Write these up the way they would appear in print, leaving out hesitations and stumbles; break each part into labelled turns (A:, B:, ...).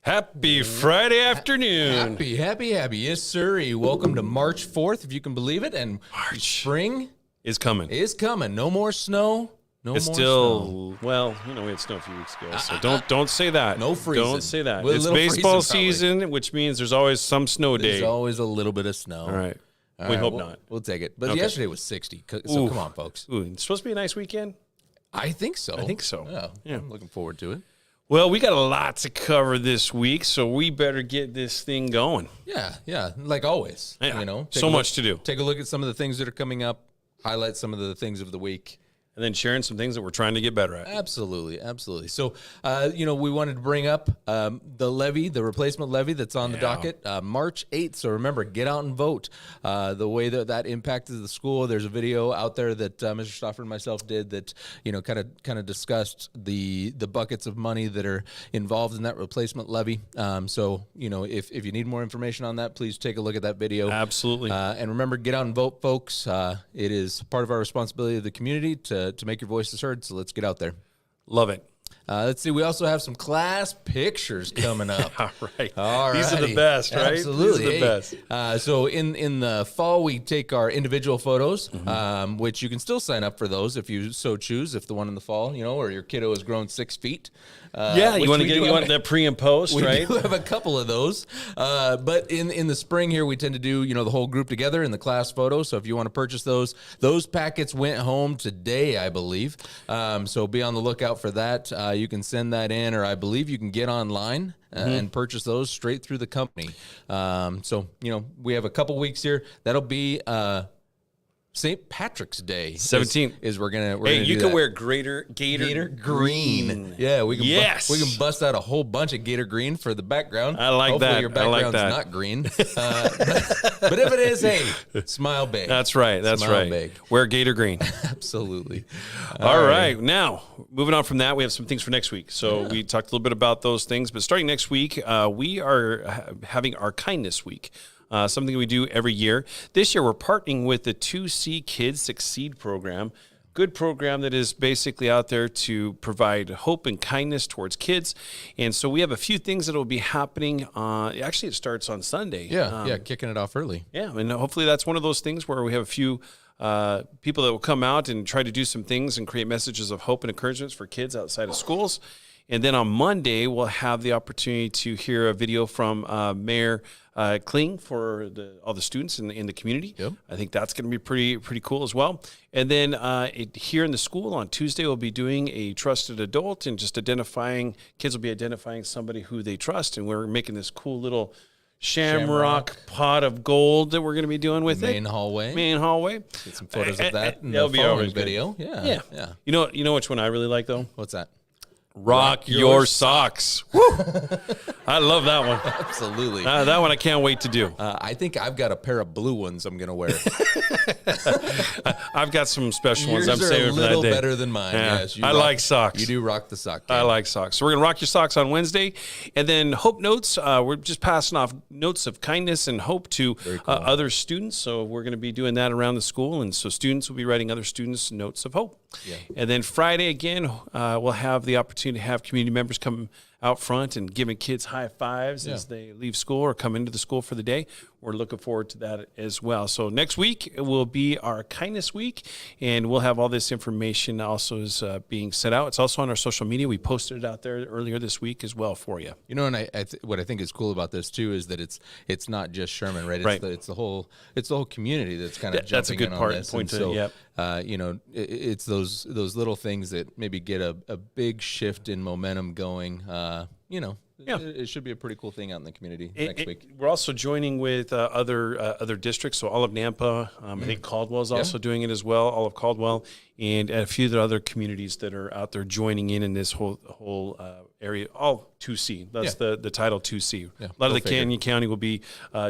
A: Happy Friday afternoon.
B: Happy. Yes, sir. Welcome to March 4th, if you can believe it. And spring
A: is coming.
B: No more snow.
A: It's still, well, we had snow a few weeks ago, so don't say that.
B: No freezing.
A: Don't say that.
B: Well,
A: it's baseball season, which means there's always some snow day.
B: There's always a little bit of snow.
A: All right. We hope not.
B: We'll take it. But yesterday was 60, so come on, folks.
A: Ooh, it's supposed to be a nice weekend?
B: I think so.
A: Yeah.
B: I'm looking forward to it.
A: Well, we got a lot to cover this week, so we better get this thing going.
B: Yeah, like always.
A: Yeah. So much to do.
B: Take a look at some of the things that are coming up, highlight some of the things of the week.
A: And then sharing some things that we're trying to get better at.
B: Absolutely. So, we wanted to bring up the levy, the replacement levy that's on the docket, March 8th. So remember, get out and vote. The way that impacted the school, there's a video out there that Mr. Stauffer and myself did that, kind of discussed the buckets of money that are involved in that replacement levy. So, if you need more information on that, please take a look at that video.
A: Absolutely.
B: And remember, get out and vote, folks. It is part of our responsibility of the community to make your voices heard, so let's get out there.
A: Love it.
B: Let's see. We also have some class pictures coming up.
A: All right. These are the best, right?
B: Absolutely.
A: These are the best.
B: So in the fall, we take our individual photos, which you can still sign up for those if you so choose. If the one in the fall, or your kiddo has grown 6 feet.
A: You want the pre and post, right?
B: We do have a couple of those. But in the spring here, we tend to do, the whole group together in the class photo. So if you want to purchase those packets went home today, I believe. So be on the lookout for that. You can send that in, or I believe you can get online and purchase those straight through the company. So, we have a couple weeks here. That'll be St. Patrick's Day.
A: 17th
B: is we're gonna
A: you can wear Gator green.
B: Yeah, we can bust out a whole bunch of Gator green for the background.
A: I like
B: Hopefully
A: that.
B: Your background's not green. But if it is, hey, smile big.
A: That's right.
B: Smile big.
A: Wear Gator green.
B: Absolutely.
A: All right. Now, moving on from that, we have some things for next week. So we talked a little bit about those things, but starting next week, we are having our Kindness Week. Something we do every year. This year, we're partnering with the 2C Kids Succeed program. Good program that is basically out there to provide hope and kindness towards kids. And so we have a few things that will be happening. Actually, it starts on Sunday.
B: Yeah, kicking it off early.
A: Yeah, and hopefully that's one of those things where we have a few people that will come out and try to do some things and create messages of hope and encouragements for kids outside of schools. And then on Monday, we'll have the opportunity to hear a video from Mayor Kling for all the students in the community.
B: Yep.
A: I think that's going to be pretty cool as well. And then here in the school on Tuesday, we'll be doing a trusted adult and just kids will be identifying somebody who they trust. And we're making this cool little shamrock pot of gold that we're going to be doing with
B: Main hallway. Get some photos of that in the following video. Yeah.
A: You know which one I really like, though?
B: What's that?
A: Rock your socks. Woo! I love that one.
B: Absolutely.
A: That one I can't wait to do.
B: I think I've got a pair of blue ones I'm going to wear.
A: I've got some special
B: Yours
A: ones I'm saving for that day.
B: a little better than mine.
A: Yeah.
B: Yes,
A: I like socks.
B: You do rock the sock game.
A: I like socks. So we're going to rock your socks on Wednesday. And then Hope Notes, we're just passing off notes of kindness and hope to other students. So we're going to be doing that around the school. And so students will be writing other students notes of hope. Yeah. And then Friday, again, we'll have the opportunity to have community members come out front and giving kids high fives as they leave school or come into the school for the day. We're looking forward to that as well. So next week will be our Kindness Week, and we'll have all this information also is being set out. It's also on our social media. We posted it out there earlier this week as well for you.
B: And what I think is cool about this too is that it's not just Sherman, right? It's the whole community that's kind of jumping in on this.
A: Point to, yep.
B: It's those little things that maybe get a big shift in momentum going. It should be a pretty cool thing out in the community next week.
A: We're also joining with other districts. So all of Nampa, I think Caldwell is also doing it as well, all of Caldwell, and a few of the other communities that are out there joining in this whole area, all 2C. That's the title 2C. Yeah, a lot of the Canyon County will be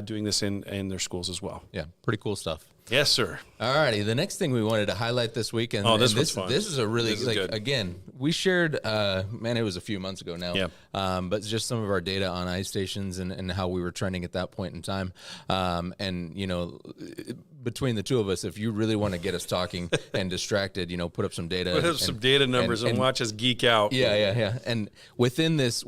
A: doing this in their schools as well.
B: Yeah, pretty cool stuff.
A: Yes, sir.
B: All righty. The next thing we wanted to highlight this week,
A: this was fun.
B: This is a really, again, we shared, it was a few months ago now, but just some of our data on ice stations and how we were trending at that point in time. Between the two of us, if you really want to get us talking and distracted, put up some data.
A: Put up some data numbers and watch us geek out.
B: Yeah. And within this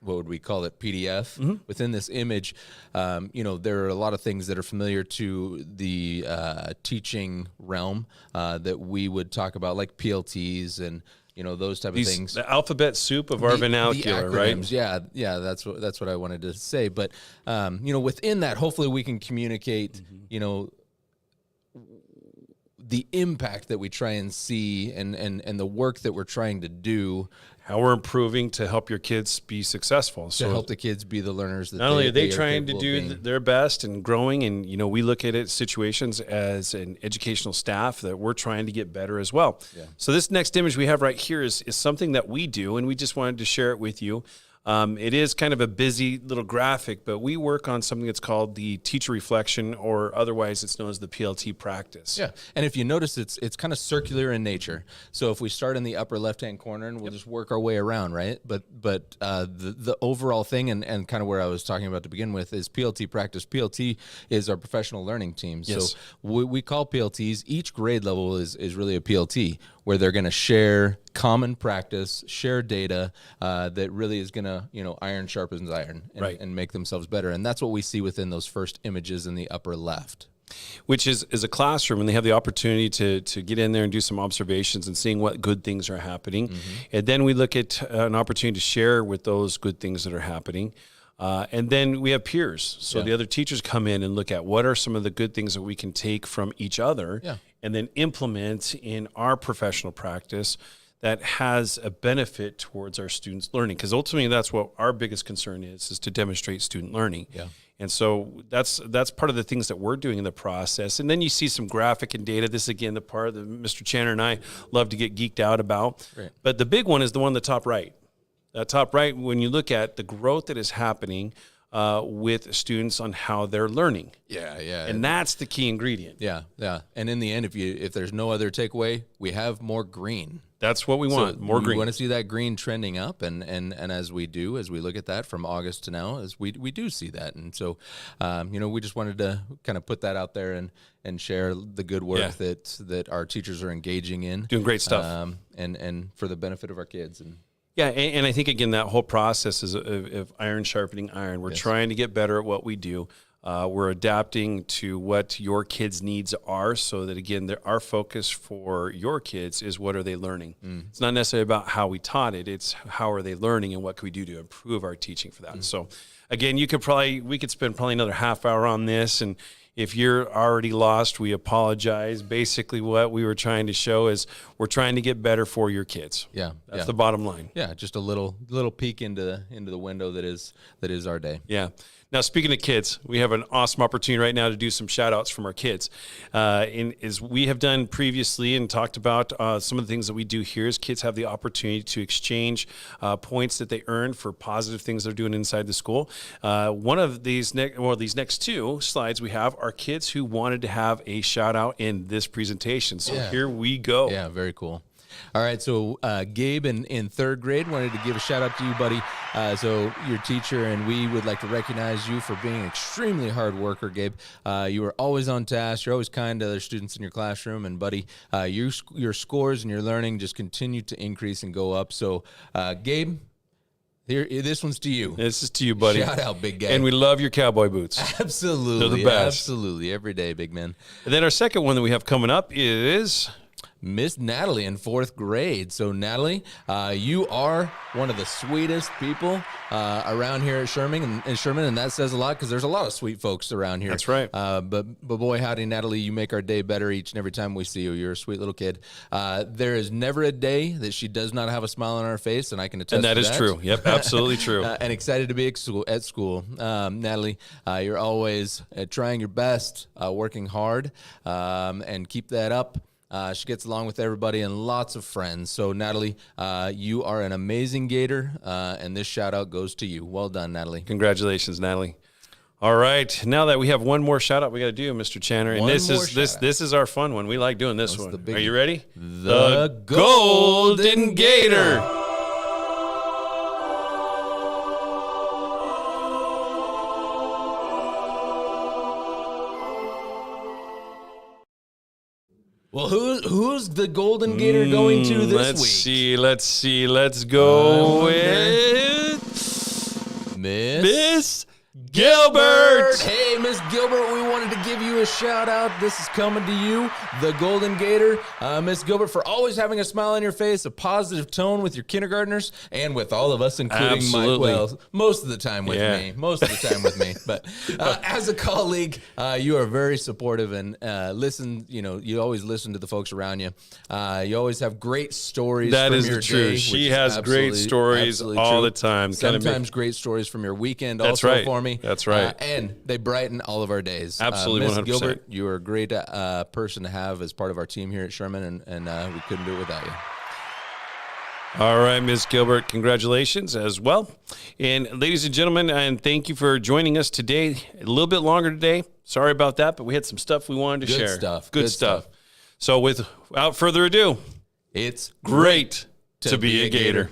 B: what would we call it, PDF. Within this image, there are a lot of things that are familiar to the teaching realm that we would talk about, like PLTs and those type of things.
A: The alphabet soup of our vernacular, right?
B: Yeah, that's what I wanted to say. But within that, hopefully we can communicate, the impact that we try and see and the work that we're trying to do.
A: How we're improving to help your kids be successful.
B: To help the kids be the learners that
A: not only are they
B: are
A: trying to do their best and growing, and we look at it situations as an educational staff that we're trying to get better as well. Yeah. So this next image we have right here is something that we do, and we just wanted to share it with you. It is kind of a busy little graphic, but we work on something that's called the teacher reflection, or otherwise it's known as the PLT practice.
B: Yeah, and if you notice, it's kind of circular in nature. So if we start in the upper left-hand corner, and we'll just work our way around, right? But the overall thing, and kind of where I was talking about to begin with, is PLT practice. PLT is our professional learning team.
A: Yes.
B: So we call PLTs, each grade level is really a PLT, where they're going to share common practice, share data that really is going to, iron sharpens iron and make themselves better. And that's what we see within those first images in the upper left.
A: Which is a classroom, and they have the opportunity to get in there and do some observations and seeing what good things are happening. And then we look at an opportunity to share with those good things that are happening. And then we have peers. So the other teachers come in and look at what are some of the good things that we can take from each other and then implement in our professional practice that has a benefit towards our students' learning. Because ultimately that's what our biggest concern is to demonstrate student learning. Yeah. And so that's part of the things that we're doing in the process. And then you see some graphic and data. This, again, the part that Mr. Channer and I love to get geeked out about. Right. But the big one is the one on the top right. That top right, when you look at the growth that is happening with students on how they're learning.
B: Yeah.
A: And that's the key ingredient.
B: Yeah. And in the end, if there's no other takeaway, we have more green.
A: That's what we want, more green.
B: We want to see that green trending up, and as we look at that from August to now, as we do see that. And so, we just wanted to kind of put that out there and share the good work that our teachers are engaging in.
A: Doing great stuff.
B: And for the benefit of our kids.
A: Yeah, and I think, again, that whole process is of iron sharpening iron. We're trying to get better at what we do. We're adapting to what your kids' needs are, so that, again, our focus for your kids is what are they learning. It's not necessarily about how we taught it. It's how are they learning and what can we do to improve our teaching for that. So, again, we could spend probably another half hour on this, and if you're already lost, we apologize. Basically, what we were trying to show is we're trying to get better for your kids.
B: Yeah,
A: that's the bottom line.
B: Yeah, just a little peek into the window that is our day.
A: Yeah. Now, speaking of kids, we have an awesome opportunity right now to do some shout-outs from our kids. As we have done previously and talked about some of the things that we do here is kids have the opportunity to exchange points that they earn for positive things they're doing inside the school. One of these next two slides we have are kids who wanted to have a shout-out in this presentation. So here we go.
B: Yeah, very cool. All right, so Gabe in third grade wanted to give a shout out to you, buddy. So your teacher and we would like to recognize you for being an extremely hard worker, Gabe. You are always on task. You're always kind to other students in your classroom, and buddy, your scores and your learning just continue to increase and go up. So Gabe, here, this one's to you.
A: This is to you, buddy.
B: Shout out, big guy.
A: And we love your cowboy boots.
B: Absolutely.
A: They're the best.
B: Absolutely. Every day, big man.
A: And then our second one that we have coming up is
B: Miss Natalie in fourth grade. So Natalie, you are one of the sweetest people around here at Sherman, and that says a lot because there's a lot of sweet folks around here.
A: That's right.
B: But boy, howdy, Natalie, you make our day better each and every time we see you. You're a sweet little kid. There is never a day that she does not have a smile on her face, and I can attest to that.
A: And that is true. Yep, absolutely true.
B: And excited to be at school. Natalie, you're always trying your best, working hard, and keep that up. She gets along with everybody and lots of friends. So, Natalie, you are an amazing Gator, and this shout-out goes to you. Well done, Natalie.
A: Congratulations, Natalie. All right, now that we have one more shout-out we got to do, Mr. Channer, and this is our fun one. We like doing this one. Are you ready?
B: The Golden Gator. Well, who's the Golden Gator going to this week?
A: Let's see. Let's go with Miss Gilbert.
B: Hey, Miss Gilbert, we wanted to give you a shout out. This is coming to you, the Golden Gator. Miss Gilbert, for always having a smile on your face, a positive tone with your kindergartners, and with all of us, including Mike Wells. Most of the time with me. But as a colleague, you are very supportive and listen. You always listen to the folks around you. You always have great stories.
A: That
B: from
A: is
B: your
A: the truth.
B: day,
A: She has great stories all the time.
B: Sometimes great stories from your weekend.
A: That's
B: also
A: right.
B: For me.
A: That's right.
B: And they brighten all of our days.
A: Absolutely,
B: Miss
A: 100%.
B: Gilbert, you are a great person to have as part of our team here at Sherman, and we couldn't do it without you.
A: All right, Ms. Gilbert, congratulations as well. And ladies and gentlemen, and thank you for joining us today. A little bit longer today. Sorry about that, but we had some stuff we wanted to share. Good stuff. So without further ado,
B: it's
A: great to be a Gator.